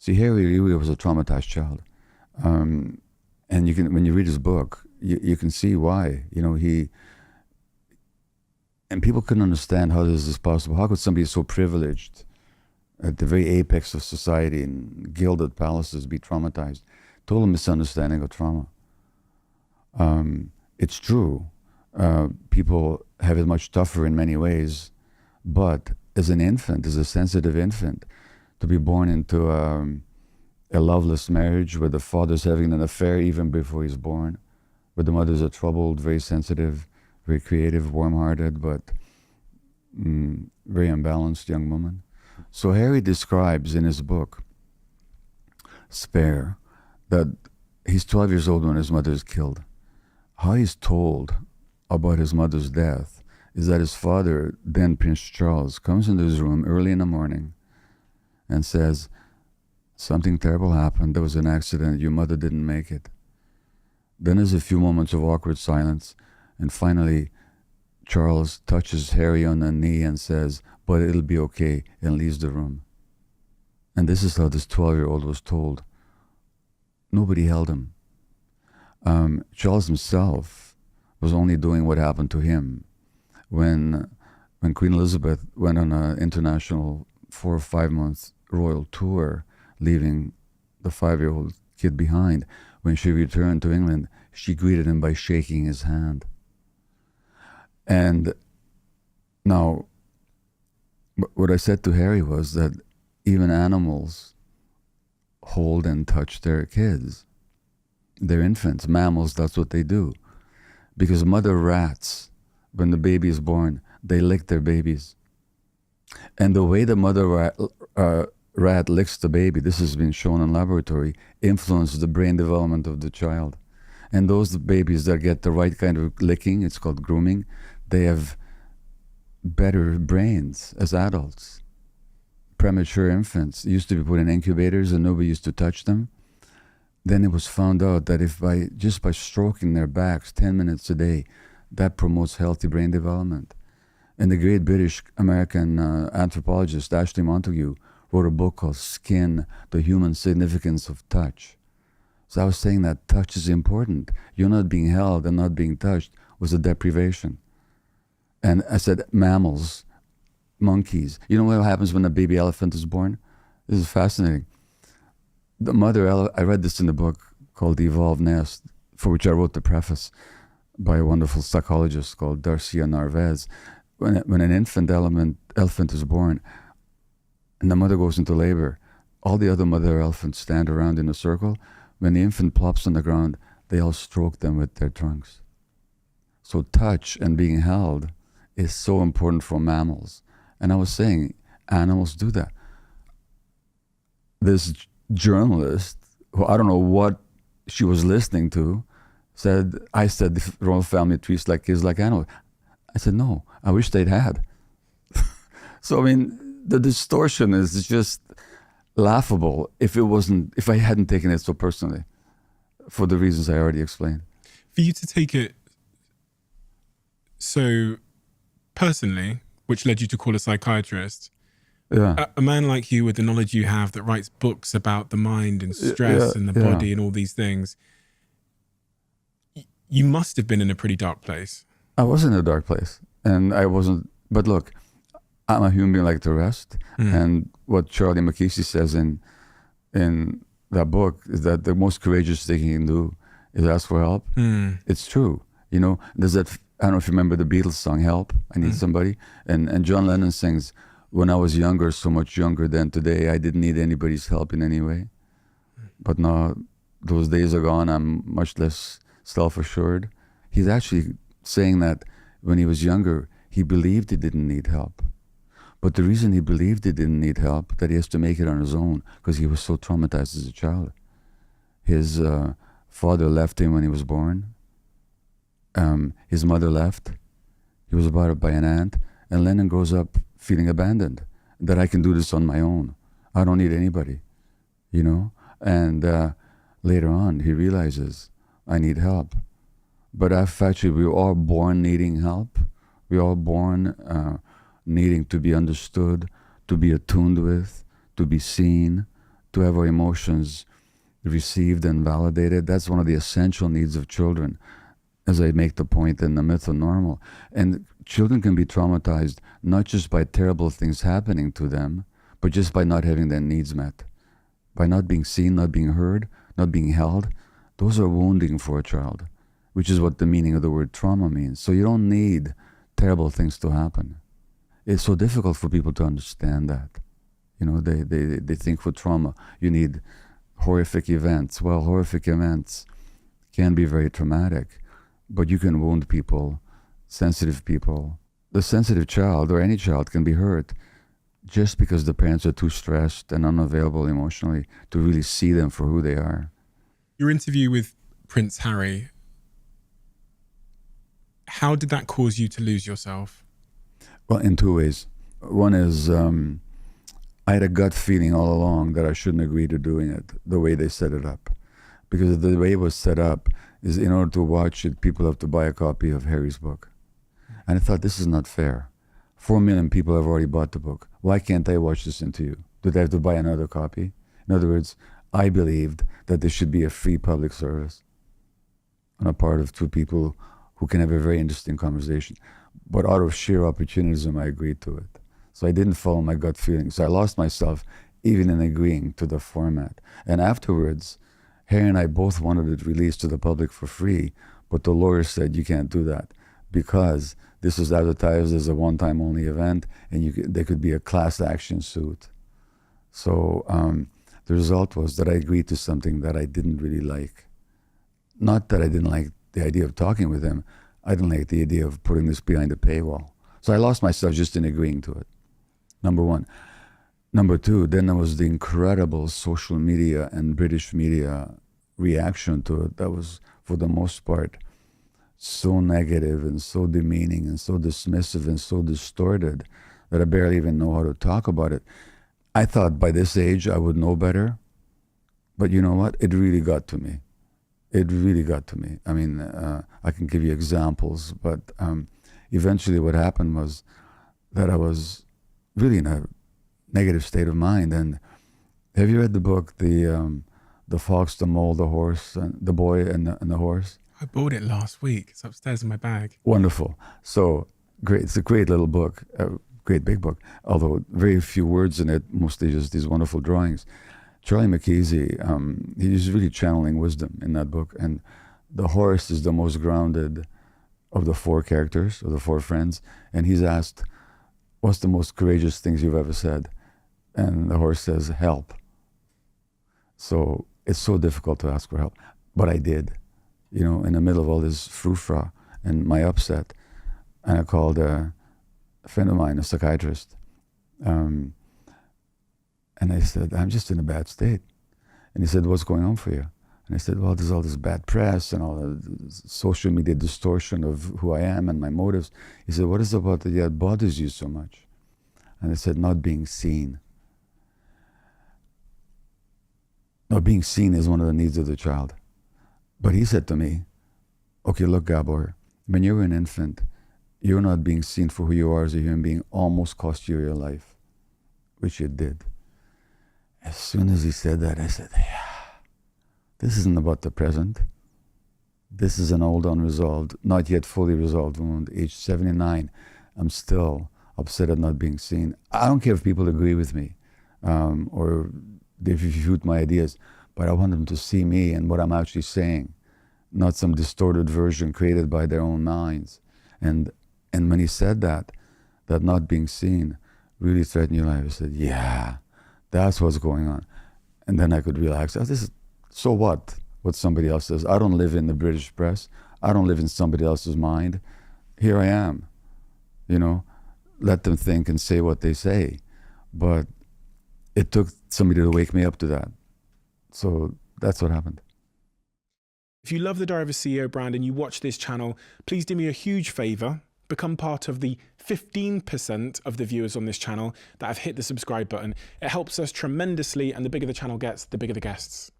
See, Harry really was a traumatized child. And you can, when you read his book, you can see why. And people couldn't understand how this is possible. How could somebody so privileged at the very apex of society in gilded palaces be traumatized? Total misunderstanding of trauma. It's true. People have it much tougher in many ways, but as an infant, as a sensitive infant, to be born into a loveless marriage where the father's having an affair even before he's born, where the mother's a troubled, very sensitive, very creative, warm-hearted, but very unbalanced young woman. So Harry describes in his book, Spare, that he's 12 years old when his mother is killed. How he's told about his mother's death is that his father, then Prince Charles, comes into his room early in the morning and says, something terrible happened, there was an accident, your mother didn't make it. Then there's a few moments of awkward silence, and finally Charles touches Harry on the knee and says, but it'll be okay, and leaves the room. And this is how this 12-year-old was told. Nobody held him. Charles himself was only doing what happened to him. When Queen Elizabeth went on an international 4 or 5 month royal tour, leaving the 5-year-old kid behind, when she returned to England, she greeted him by shaking his hand. And now, what I said to Harry was that even animals hold and touch their kids, their infants. Mammals, that's what they do. Because mother rats, when the baby is born, they lick their babies. And the way the mother rat licks the baby, this has been shown in laboratory, influences the brain development of the child. And those babies that get the right kind of licking, it's called grooming, they have better brains as adults. Premature infants used to be put in incubators and nobody used to touch them. Then it was found out that if just by stroking their backs 10 minutes a day, that promotes healthy brain development. And the great British American anthropologist Ashley Montagu wrote a book called Skin, The Human Significance of Touch. So I was saying that touch is important. You're not being held and not being touched was a deprivation. And I said mammals, monkeys. You know what happens when a baby elephant is born? This is fascinating. The mother, I read this in a book called The Evolved Nest, for which I wrote the preface by a wonderful psychologist called Darcia Narvaez. When an infant elephant is born and the mother goes into labor, all the other mother elephants stand around in a circle. When the infant plops on the ground, they all stroke them with their trunks. So touch and being held is so important for mammals. And I was saying, animals do that. This journalist, who I don't know what she was listening to, I said the royal family treats like kids like animals. I said, no, I wish they'd had. So, I mean, the distortion is just laughable if I hadn't taken it so personally, for the reasons I already explained. For you to take it so personally, which led you to call a psychiatrist, a man like you with the knowledge you have that writes books about the mind and stress and the body and all these things, you must have been in a pretty dark place. I was in a dark place, and I wasn't, but look, I'm a human being like the rest, and what Charlie McKeesey says in that book is that the most courageous thing you can do is ask for help. It's true. You know, there's that, I don't know if you remember the Beatles song, Help, I Need Somebody, and John Lennon sings, when I was younger, so much younger than today, I didn't need anybody's help in any way. But now those days are gone, I'm much less self-assured. He's actually saying that when he was younger, he believed he didn't need help. But the reason he believed he didn't need help, that he has to make it on his own, because he was so traumatized as a child. His father left him when he was born. His mother left. He was brought up by an aunt. And Lennon grows up feeling abandoned, that I can do this on my own. I don't need anybody, you know? And later on, he realizes, I need help. But actually, we were all born needing help. We were all born needing to be understood, to be attuned with, to be seen, to have our emotions received and validated. That's one of the essential needs of children, as I make the point in the myth of normal. And children can be traumatized not just by terrible things happening to them, but just by not having their needs met, by not being seen, not being heard, not being held. Those are wounding for a child, which is what the meaning of the word trauma means. So you don't need terrible things to happen. It's so difficult for people to understand that. You know, they think for trauma you need horrific events. Well, horrific events can be very traumatic, but you can wound people, sensitive people. The sensitive child, or any child, can be hurt just because the parents are too stressed and unavailable emotionally to really see them for who they are. Your interview with Prince Harry, how did that cause you to lose yourself? Well, in two ways. One is I had a gut feeling all along that I shouldn't agree to doing it the way they set it up. Because the way it was set up is, in order to watch it, people have to buy a copy of Harry's book. And I thought, this is not fair. 4 million people have already bought the book. Why can't I watch this interview? Do they have to buy another copy? In other words, I believed that there should be a free public service on a part of two people who can have a very interesting conversation. But out of sheer opportunism, I agreed to it. So I didn't follow my gut feeling. So I lost myself even in agreeing to the format. And afterwards, Harry and I both wanted it released to the public for free, but the lawyer said you can't do that because this was advertised as a one-time only event, and there could be a class action suit. So the result was that I agreed to something that I didn't really like. Not that I didn't like the idea of talking with him. I didn't like the idea of putting this behind a paywall. So I lost myself just in agreeing to it, number one. Number two, then there was the incredible social media and British media reaction to it that was, for the most part, so negative and so demeaning and so dismissive and so distorted that I barely even know how to talk about it. I thought by this age I would know better, but you know what? It really got to me. It really got to me. I mean, I can give you examples, but eventually what happened was that I was really in a negative state of mind. And have you read the book, The Fox, the Mole, the Horse, and the Boy and the Horse? I bought it last week. It's upstairs in my bag. Wonderful. So great. It's a great little book, a great big book, although very few words in it, mostly just these wonderful drawings. Charlie McKeesy, he's really channeling wisdom in that book. And the horse is the most grounded of the four characters, of the four friends. And he's asked, what's the most courageous things you've ever said? And the horse says, help. So it's so difficult to ask for help. But I did, you know, in the middle of all this frou-frou and my upset. And I called a friend of mine, a psychiatrist. And I said, I'm just in a bad state. And he said, what's going on for you? And I said, well, there's all this bad press and all the social media distortion of who I am and my motives. He said, what is it about that bothers you so much? And I said, not being seen. Not being seen is one of the needs of the child. But he said to me, okay, look, Gabor, when you were an infant, you're not being seen for who you are as a human being almost cost you your life, which it did. As soon as he said that, I said, yeah, this isn't about the present. This is an old, unresolved, not yet fully resolved wound. Age 79, I'm still upset at not being seen. I don't care if people agree with me or they refute my ideas, but I want them to see me and what I'm actually saying, not some distorted version created by their own minds. And when he said that not being seen really threatened your life, I said, yeah, that's what's going on. And then I could relax. So what somebody else says? I don't live in the British press. I don't live in somebody else's mind. Here I am, you know, let them think and say what they say. But it took somebody to wake me up to that. So that's what happened. If you love the Diary of a CEO brand and you watch this channel, please do me a huge favor. Become part of the 15% of the viewers on this channel that have hit the subscribe button. It helps us tremendously, and the bigger the channel gets, the bigger the guests.